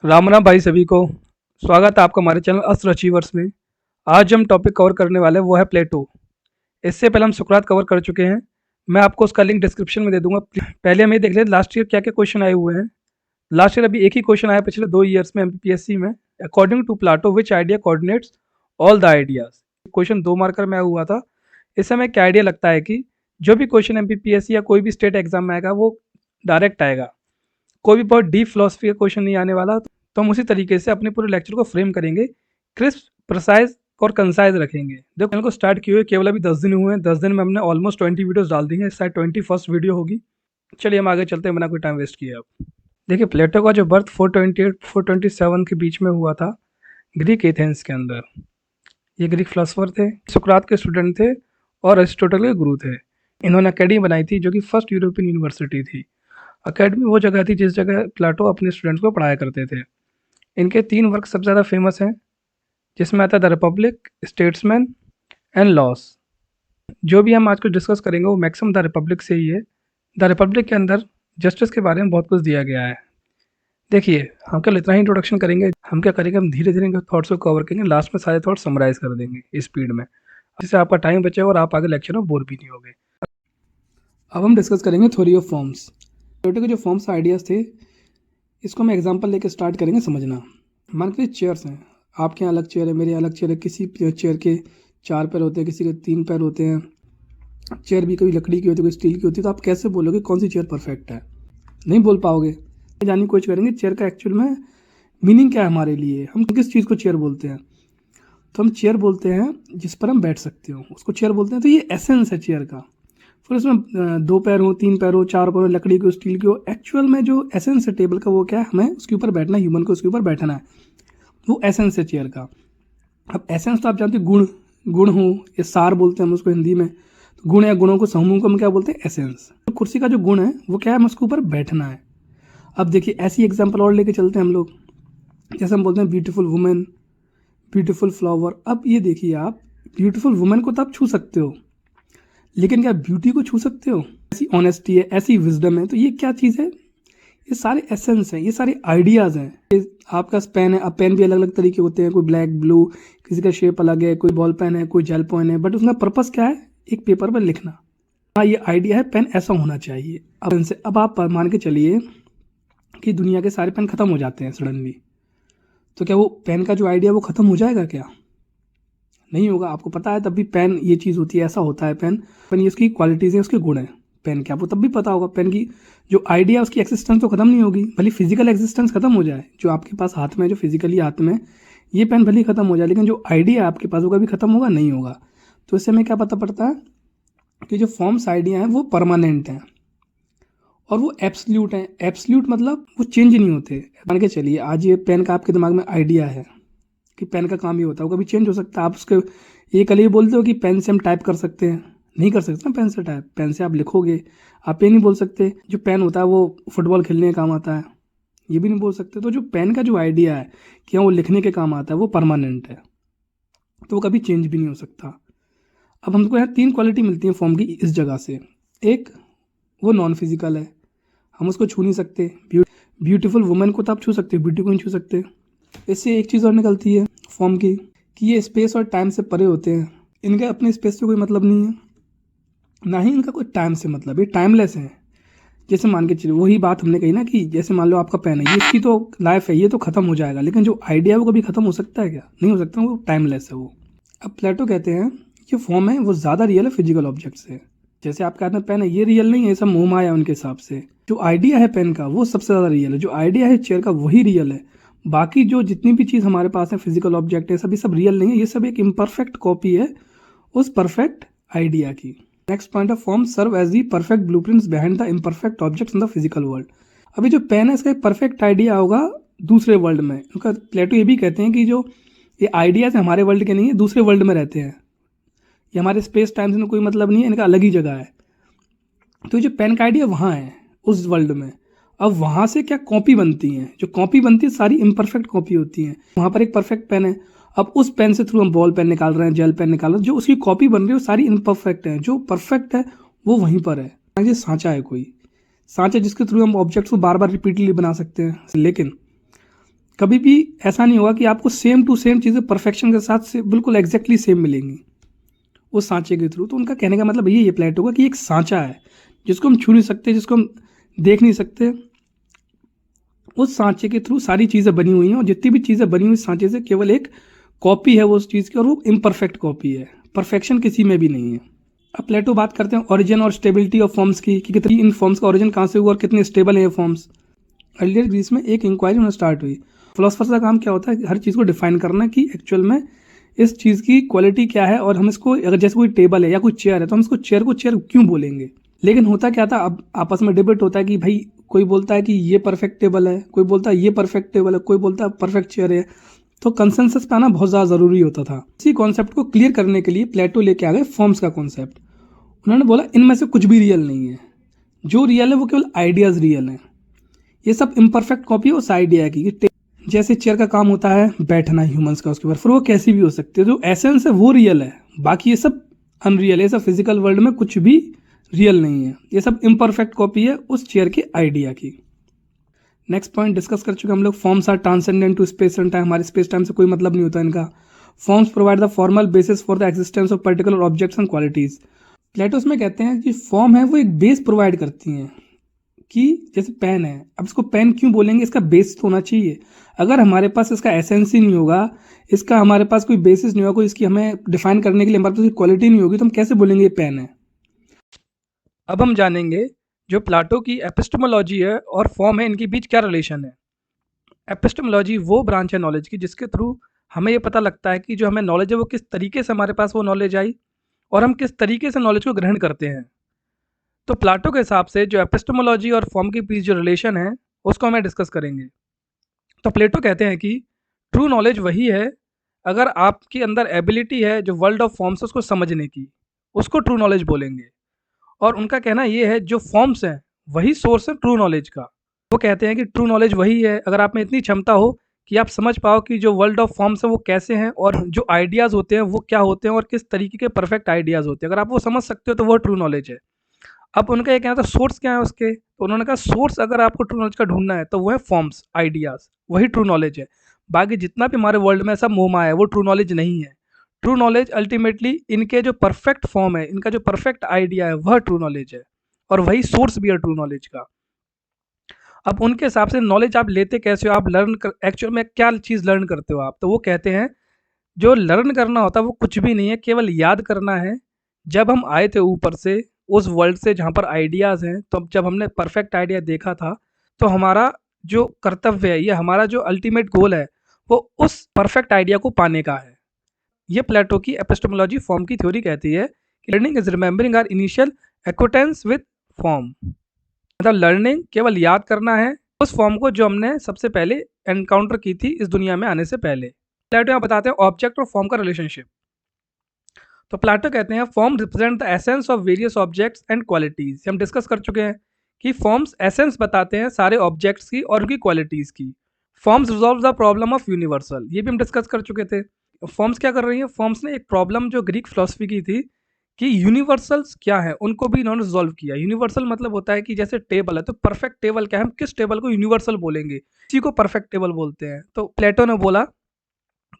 राम राम भाई सभी को। स्वागत है आपका हमारे चैनल अस्त्र अचीवर्स में। आज हम टॉपिक कवर करने वाले हैं वो है प्लेटो। इससे पहले हम सुकरात कवर कर चुके हैं। मैं आपको उसका लिंक डिस्क्रिप्शन में दे दूंगा। पहले हम ये देख लेते लास्ट ईयर क्या क्या क्वेश्चन आए हुए हैं। लास्ट ईयर अभी एक ही क्वेश्चन आया पिछले 2 ईयर्स में एमपीएससी में। According to Plato which idea coordinates all the ideas. Question 2 marker में आया हुआ था। इससे हमें क्या आइडिया लगता है कि जो भी क्वेश्चन एमपीएससी या कोई भी स्टेट एग्जाम में आएगा वो डायरेक्ट आएगा। कोई भी बहुत डीप फिलोसफी का क्वेश्चन नहीं आने वाला। तो हम उसी तरीके से अपने पूरे लेक्चर को फ्रेम करेंगे, क्रिस्प, प्रिसाइज और कंसाइज रखेंगे। देखो चैनल को स्टार्ट किए हुए केवल अभी 10 दिन हुए हैं। 10 दिन में हमने ऑलमोस्ट 20 वीडियोस डाल दी हैं। शायद 21st वीडियो होगी। चलिए हम आगे चलते हैं बिना कोई टाइम वेस्ट किए। अब देखिए प्लेटो का जो बर्थ 428 427 के बीच में हुआ था ग्रीक एथेंस के अंदर। ये ग्रीक फिलोसफर थे, सुकरात के स्टूडेंट थे और अरिस्टोटल के गुरु थे। इन्होंने अकेडमी बनाई थी जो कि फर्स्ट यूरोपियन यूनिवर्सिटी थी। अकेडमी वो जगह थी जिस जगह प्लेटो अपने स्टूडेंट्स को पढ़ाया करते थे। इनके 3 वर्क सबसे ज़्यादा फेमस हैं, जिसमें आता है the Republic, statesman and loss. जो भी हम आज कुछ डिस्कस करेंगे वो मैक्सिमम द रिपब्लिक से ही है। द रिपब्लिक के अंदर जस्टिस के बारे में बहुत कुछ दिया गया है। देखिए हम केवल इतना ही इंट्रोडक्शन करेंगे। हम क्या करेंगे, हम धीरे धीरे इनके थॉट्स को कवर करेंगे। लास्ट में सारे थॉट्स समराइज कर देंगे स्पीड में, जिससे आपका टाइम बचेगा और आप आगे लेक्चर में बोर भी नहीं होगे। अब हम डिस्कस करेंगे थ्योरी ऑफ फॉर्म्स। प्लेटो के जो फॉर्म्स आइडियाज़ थे इसको हम एग्जांपल लेके स्टार्ट करेंगे समझना। मान के चेयर्स हैं, आपके यहाँ अलग चेयर है, मेरे यहाँ अलग चेयर है। किसी चेयर के 4 पैर होते हैं, किसी के 3 पैर होते हैं। चेयर भी कोई लकड़ी की होती है, कोई स्टील की होती है। तो आप कैसे बोलोगे कौन सी चेयर परफेक्ट है? नहीं बोल पाओगे। जानने की कोशिश करेंगे चेयर का एक्चुअल में मीनिंग क्या है हमारे लिए, हम किस चीज़ को चेयर बोलते हैं। तो हम चेयर बोलते हैं जिस पर हम बैठ सकते हो, उसको चेयर बोलते हैं। तो ये एसेंस है चेयर का। फिर उसमें 2 पैर हो, 3 पैर हो, 4 पैर हो, लकड़ी की हो, स्टील की हो, एक्चुअल में जो एसेंस है टेबल का वो क्या है, हमें उसके ऊपर बैठना है, ह्यूमन को उसके ऊपर बैठना है। वो एसेंस है चेयर का। अब एसेंस तो आप जानते हैं गुण, गुण हो या सार बोलते हैं हम उसको हिंदी में। तो गुण या गुणों को समूह को हम क्या बोलते हैं, एसेंस। तो कुर्सी का जो गुण है वो क्या है, हमें उसके ऊपर बैठना है। अब देखिए ऐसी एग्जाम्पल और लेके चलते हैं हम लोग। जैसे हम बोलते हैं ब्यूटीफुल वुमेन, ब्यूटीफुल फ्लावर। अब ये देखिए आप ब्यूटीफुल वुमेन को तो आप छू सकते हो, लेकिन क्या ब्यूटी को छू सकते हो? ऐसी ऑनेस्टी है, ऐसी विजडम है। तो ये क्या चीज़ है? ये सारे एसेंस हैं, ये सारे आइडियाज़ हैं। ये आपका पेन है, अब पेन भी अलग अलग तरीके होते हैं, कोई ब्लैक, ब्लू, किसी का शेप अलग है, कोई बॉल पेन है, कोई जेल पेन है, बट उसका पर्पस क्या है? एक पेपर पर लिखना। हाँ ये आइडिया है, पेन ऐसा होना चाहिए। अब आप मान के चलिए कि दुनिया के सारे पेन खत्म हो जाते हैं सडनली, तो क्या वो पेन का जो आइडिया वो खत्म हो जाएगा क्या? नहीं होगा। आपको पता है तब भी पेन ये चीज़ होती है, ऐसा होता है पेन। पेन ये उसकी क्वालिटीज़ हैं, उसके गुण हैं पेन के, आपको तब भी पता होगा। पेन की जो आइडिया उसकी एक्सिस्टेंस तो खत्म नहीं होगी, भले फिजिकल एक्सिस्टेंस खत्म हो जाए। जो आपके पास हाथ में, जो फिजिकली हाथ में ये पेन भले खत्म हो जाए, लेकिन जो आइडिया आपके पास होगा भी खत्म होगा नहीं होगा। तो इससे हमें क्या पता पड़ता है कि जो फॉर्म्स आइडिया हैं वो परमानेंट हैं और वो एब्सल्यूट हैं। एब्सल्यूट मतलब वो चेंज नहीं होते। मान के चलिए आज ये पेन का आपके दिमाग में आइडिया है कि पेन का काम ही होता है, वो कभी चेंज हो सकता है। आप उसके ये कल ही बोलते हो कि पेन से हम टाइप कर सकते हैं, नहीं कर सकते ना पेन से टाइप। पेन से आप लिखोगे, आप ये नहीं बोल सकते जो पेन होता है वो फुटबॉल खेलने का काम आता है, ये भी नहीं बोल सकते। तो जो पेन का जो आइडिया है कि हाँ वो लिखने के काम आता है वो परमानेंट है, तो वो कभी चेंज भी नहीं हो सकता। अब हमको यहाँ 3 क्वालिटी मिलती है फॉर्म की इस जगह से। एक वो नॉन फिजिकल है, हम उसको छू नहीं सकते। ब्यूटीफुल वुमेन को तो आप छू सकते हो, ब्यूटी को नहीं छू सकते। इससे एक चीज़ और निकलती है फॉर्म की कि ये स्पेस और टाइम से परे होते हैं। इनका अपने स्पेस से कोई मतलब नहीं है, ना ही इनका कोई टाइम से मतलब, ये टाइमलेस है। जैसे मान के चलिए वही बात हमने कही ना कि जैसे मान लो आपका पेन है, ये इसकी तो लाइफ है, ये तो खत्म हो जाएगा, लेकिन जो आइडिया है वो कभी खत्म हो सकता है क्या? नहीं हो सकता, वो टाइमलेस है वो। अब प्लेटो कहते हैं जो फॉर्म है वो ज़्यादा रियल है फिजिकल ऑब्जेक्ट से। जैसे आपके हाथ में पेन है, ये रियल नहीं है, सब मोह माया उनके हिसाब से। जो आइडिया है पेन का वो सबसे ज़्यादा रियल है। जो आइडिया है चेयर का वही रियल है। बाकी जो जितनी भी चीज़ हमारे पास है फिजिकल ऑब्जेक्ट है, सभी सब रियल नहीं है। ये सब एक इम्परफेक्ट कॉपी है उस परफेक्ट आइडिया की। Next point of form serve as the perfect blueprints behind the imperfect objects in the physical world. अभी जो पेन है इसका एक परफेक्ट आइडिया होगा दूसरे वर्ल्ड में। उनका प्लेटो ये भी कहते हैं कि जो ये आइडियाज हमारे वर्ल्ड के नहीं है, दूसरे वर्ल्ड में रहते हैं। ये हमारे स्पेस टाइम से कोई मतलब नहीं है, इनका अलग ही जगह है। तो जो पेन का आइडिया वहाँ है उस वर्ल्ड में। अब वहाँ से क्या कॉपी बनती हैं, जो कॉपी बनती है सारी इम्परफेक्ट कॉपी होती हैं। वहाँ पर एक परफेक्ट पेन है, अब उस पेन से थ्रू हम बॉल पेन निकाल रहे हैं, जेल पेन निकाल रहे हैं, जो उसकी कॉपी बन रही है वो सारी इम्परफेक्ट है। जो परफेक्ट है वो वहीं पर है। ये सांचा है, कोई सांचा जिसके थ्रू हम ऑब्जेक्ट्स को बार बार रिपीटली बना सकते हैं। लेकिन कभी भी ऐसा नहीं होगा कि आपको सेम टू सेम चीज़ें परफेक्शन के साथ से बिल्कुल एग्जैक्टली सेम मिलेंगी उस सांचे के थ्रू। तो उनका कहने का मतलब यही है प्लेटो का कि एक सांचा है जिसको हम छू नहीं सकते, जिसको हम देख नहीं सकते, उस सांचे के थ्रू सारी चीज़ें बनी हुई हैं और जितनी भी चीज़ें बनी हुई सांचे से केवल एक कॉपी है वो उस चीज़ की, और वो इम्परफेक्ट कॉपी है, परफेक्शन किसी में भी नहीं है। अब प्लेटो बात करते हैं ओरिजिन और स्टेबिलिटी ऑफ फॉर्म्स की, कि कितनी इन फॉर्म्स का ओरिजिन कहाँ से हुआ और कितने स्टेबल हैं ये फॉर्म्स। अर्लियर ग्रीस में एक इंक्वायरी होना स्टार्ट हुई। फिलोसफर्स का काम क्या होता है, हर चीज़ को डिफाइन करना कि एक्चुअल में इस चीज़ की क्वालिटी क्या है, और हम इसको अगर जैसे कोई टेबल है या कोई चेयर है तो हम इसको चेयर को चेयर क्यों बोलेंगे। लेकिन होता क्या था, अब आपस में डिबेट होता है कि भाई कोई बोलता है कि ये परफेक्ट टेबल है, कोई बोलता है ये परफेक्ट टेबल है, कोई बोलता है परफेक्ट चेयर है। तो कंसेंसस पे आना बहुत ज़्यादा ज़रूरी होता था। इसी कॉन्सेप्ट को क्लियर करने के लिए प्लेटो लेके आ गए फॉर्म्स का कॉन्सेप्ट। उन्होंने बोला इनमें से कुछ भी रियल नहीं है, जो रियल है वो केवल आइडियाज़ रियल हैं। ये सब इम्परफेक्ट कॉपी है उस आइडिया की। जैसे चेयर का काम होता है बैठना ह्यूमंस का, उसके ऊपर फिर वो कैसी भी हो सकती है, जो एसेंस है वो रियल है, बाकी ये सब अनरियल है। ये सब फिजिकल वर्ल्ड में कुछ भी रियल नहीं है, ये सब इम्परफेक्ट कॉपी है उस चेयर के आइडिया की। नेक्स्ट पॉइंट डिस्कस कर चुके हम लोग, forms are transcendent to space and time. हमारे स्पेस टाइम से कोई मतलब नहीं होता इनका। Forms provide the formal basis for the existence of particular objects and qualities. Plato's में कहते हैं कि फॉर्म है वो एक बेस प्रोवाइड करती हैं, कि जैसे पेन है, अब इसको पेन क्यों बोलेंगे, इसका बेस तो होना चाहिए। अगर हमारे पास इसका एसेंस ही नहीं होगा, इसका हमारे पास कोई बेसिस नहीं होगा, कोई इसकी हमें डिफाइन करने के लिए हमारे पास क्वालिटी नहीं होगी, तो हम कैसे बोलेंगे ये पेन है। अब हम जानेंगे जो प्लाटो की एपिस्टेमोलॉजी है और फॉर्म है, इनके बीच क्या रिलेशन है। एपिस्टेमोलॉजी वो ब्रांच है नॉलेज की जिसके थ्रू हमें ये पता लगता है कि जो हमें नॉलेज है वो किस तरीके से हमारे पास वो नॉलेज आई और हम किस तरीके से नॉलेज को ग्रहण करते हैं। तो प्लाटो के हिसाब से जो एपिस्टेमोलॉजी और फॉर्म के बीच जो रिलेशन है उसको हमें डिस्कस करेंगे। तो प्लेटो कहते हैं कि ट्रू नॉलेज वही है अगर आपके अंदर एबिलिटी है जो वर्ल्ड ऑफ फॉर्म्स उसको समझने की, उसको ट्रू नॉलेज बोलेंगे। और उनका कहना ये है जो फॉर्म्स हैं वही सोर्स है ट्रू नॉलेज का। वो कहते हैं कि ट्रू नॉलेज वही है अगर आप में इतनी क्षमता हो कि आप समझ पाओ कि जो वर्ल्ड ऑफ फॉर्म्स है वो कैसे हैं और जो आइडियाज़ होते हैं वो क्या होते हैं और किस तरीके के परफेक्ट आइडियाज़ होते हैं। अगर आप वो समझ सकते हो तो वो ट्रू नॉलेज है। अब उनका ये कहना था सोर्स क्या है उसके, तो उन्होंने कहा सोर्स अगर आपको ट्रू नॉलेज का ढूंढना है तो वो है फॉर्म्स, आइडियाज़, वही ट्रू नॉलेज है। बाकी जितना भी हमारे वर्ल्ड में सब मोह माया है वो ट्रू नॉलेज नहीं है। ट्रू नॉलेज अल्टीमेटली इनके जो परफेक्ट फॉर्म है, इनका जो परफेक्ट आइडिया है वह ट्रू नॉलेज है और वही सोर्स भी है ट्रू नॉलेज का। अब उनके हिसाब से नॉलेज आप लेते कैसे हो, आप लर्न कर एक्चुअल में क्या चीज़ लर्न करते हो आप, तो वो कहते हैं जो लर्न करना होता है वो कुछ भी नहीं है, केवल याद करना है। जब हम आए थे ऊपर से उस वर्ल्ड से जहाँ पर आइडियाज़ हैं, तो जब हमने परफेक्ट आइडिया देखा था तो हमारा जो कर्तव्य है या हमारा जो अल्टीमेट गोल है वो उस परफेक्ट आइडिया को पाने का है। ये प्लेटो की एपिस्टेमोलॉजी फॉर्म की थ्योरी कहती है कि learning is remembering or initial acquaintance with form. मतलब लर्निंग केवल याद करना है उस फॉर्म को जो हमने सबसे पहले एनकाउंटर की थी इस दुनिया में आने से पहले। प्लेटो यहाँ बताते हैं ऑब्जेक्ट और फॉर्म का रिलेशनशिप। तो प्लेटो कहते हैं form represent the essence of various objects and qualities. हम डिस्कस कर चुके हैं कि फॉर्म्स एसेंस बताते हैं सारे ऑब्जेक्ट्स की और उनकी क्वालिटीज की। Forms resolve the problem of universal, ये भी हम डिस्कस कर चुके थे। फॉर्म्स क्या कर रही हैं, फॉर्म्स ने एक प्रॉब्लम जो ग्रीक फिलोसफी की थी कि यूनिवर्सल्स क्या है उनको भी इन्होंने रिजॉल्व किया। यूनिवर्सल मतलब होता है कि जैसे टेबल है तो परफेक्ट टेबल क्या है, हम किस टेबल को यूनिवर्सल बोलेंगे, इसी को परफेक्ट टेबल बोलते हैं। तो प्लेटो ने बोला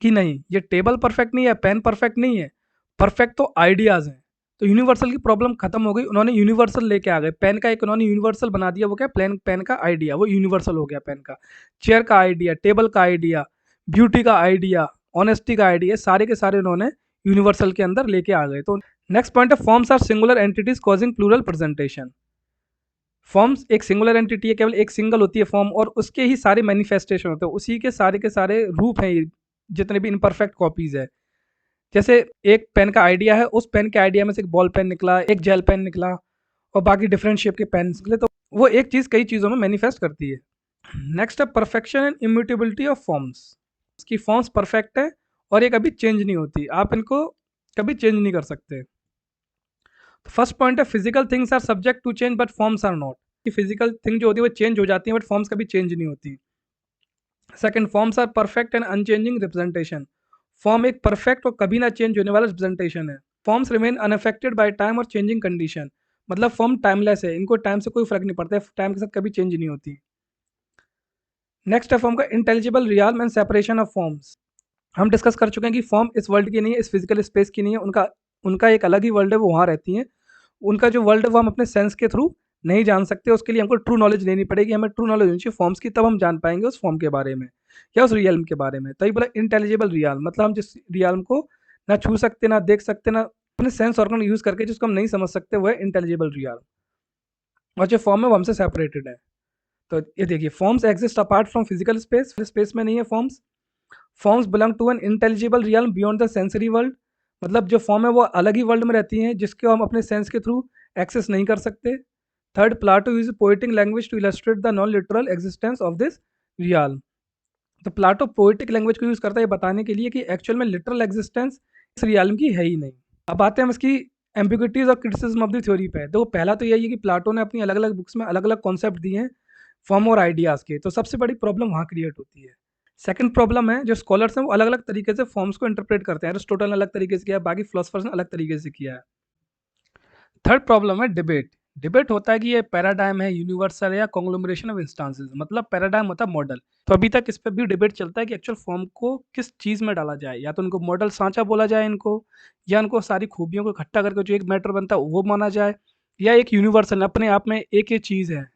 कि नहीं, ये टेबल परफेक्ट नहीं है, पेन परफेक्ट नहीं है, परफेक्ट तो आइडियाज़ हैं। तो यूनिवर्सल की प्रॉब्लम खत्म हो गई, उन्होंने यूनिवर्सल लेके आ गए। पेन का एक उन्होंने यूनिवर्सल बना दिया, वो क्या, पेन का आइडिया वो यूनिवर्सल हो गया पेन का। चेयर का आइडिया, टेबल का आइडिया, ब्यूटी का आइडिया, ऑनेस्टी का आइडिया, सारे के सारे उन्होंने यूनिवर्सल के अंदर लेके आ गए। तो नेक्स्ट पॉइंट है forms are singular entities causing plural presentation. Forms एक सिंगुलर एंटिटी है, केवल एक सिंगल होती है फॉर्म और उसके ही सारे मैनिफेस्टेशन होते हैं, उसी के सारे रूप हैं ये जितने भी इनपरफेक्ट कॉपीज है। जैसे एक पेन का आइडिया है, उस पेन के आइडिया में से एक बॉल पेन निकला, एक जेल पेन निकला और बाकी डिफरेंट शेप के पेन निकले, तो वो एक चीज़ कई चीज़ों में मैनिफेस्ट करती है। नेक्स्ट है perfection and immutability of forms. इसकी फॉर्म्स परफेक्ट है और ये कभी चेंज नहीं होती, आप इनको कभी चेंज नहीं कर सकते। फर्स्ट पॉइंट है physical things are subject to change but forms are not. कि फिजिकल थिंग जो होती है वो चेंज हो जाती है बट फॉर्म्स कभी चेंज नहीं होती। Second, forms are perfect and unchanging representation. Form एक परफेक्ट और कभी ना चेंज होने वाला रिप्रेजेंटेशन है। Forms remain unaffected by time और चेंजिंग कंडीशन। मतलब फॉर्म टाइमलेस है, इनको टाइम से कोई फर्क नहीं पड़ता है, टाइम के साथ कभी चेंज नहीं होती। नेक्स्ट है फॉर्म का intelligible real and separation of forms. हम डिस्कस कर चुके हैं कि फॉर्म इस वर्ल्ड की नहीं है, इस फिजिकल स्पेस की नहीं है, उनका उनका एक अलग ही वर्ल्ड है, वो वहाँ रहती हैं। उनका जो वर्ल्ड है वो हम अपने सेंस के थ्रू नहीं जान सकते, उसके लिए हमको ट्रू नॉलेज लेनी पड़ेगी, हमें ट्रू नॉलेज होनी चाहिए फॉर्म्स की, तब हम जान पाएंगे उस फॉर्म के बारे में या उस रियल्म के बारे में। तभी बोला इंटेलिजिबल रियल, मतलब हम जिस रियल्म को ना छू सकते, ना देख सकते, ना अपने सेंस ऑर्गन यूज करके जिसको हम नहीं समझ सकते, वो है इंटेलिजिबल रियल। और जो फॉर्म है वो हमसे सेपरेटेड है। तो ये देखिए, forms exist apart from physical space, space में नहीं है forms. Forms belong to an intelligible realm beyond the sensory world, मतलब जो फॉर्म है वो अलग ही वर्ल्ड में रहती हैं जिसको हम अपने सेंस के थ्रू एक्सेस नहीं कर सकते। Third, Plato use poetic language to illustrate the non literal existence of this real. तो प्लाटो पोएटिक लैंग्वेज को यूज करता है ये बताने के लिए कि एक्चुअल में लिटरल एग्जिस्टेंस इस रियल्म की है ही नहीं। अब आते हैं हम इसकी एम्बिग्विटीज और क्रिटिसिज्म ऑफ द थ्योरी पे। तो पहला तो यही है कि प्लाटो ने अपनी अलग अलग बुक्स में अलग अलग कॉन्सेप्ट दिए हैं फॉर्म और आइडियाज के, तो सबसे बड़ी प्रॉब्लम वहाँ क्रिएट होती है। सेकंड प्रॉब्लम है जो स्कॉलर्स हैं वो अलग अलग तरीके से फॉर्म्स को इंटरप्रेट करते हैं, एरिस्टोटल ने अलग तरीके से किया है, बाकी फिलोसफर्स ने अलग तरीके से किया है। थर्ड प्रॉब्लम है डिबेट। डिबेट होता है कि ये पैराडाइम है, यूनिवर्सल है, या कॉन्ग्लोमरेशन ऑफ इंस्टांसेस, मतलब पैराडाइम होता है मॉडल। तो अभी तक इस पर भी डिबेट चलता है कि एक्चुअल फॉर्म को किस चीज़ में डाला जाए, या तो उनको मॉडल सांचा बोला जाए इनको, या इनको सारी खूबियों को इकट्ठा करके जो एक मैटर बनता है वो माना जाए, या एक यूनिवर्सल अपने आप में एक ये चीज़ है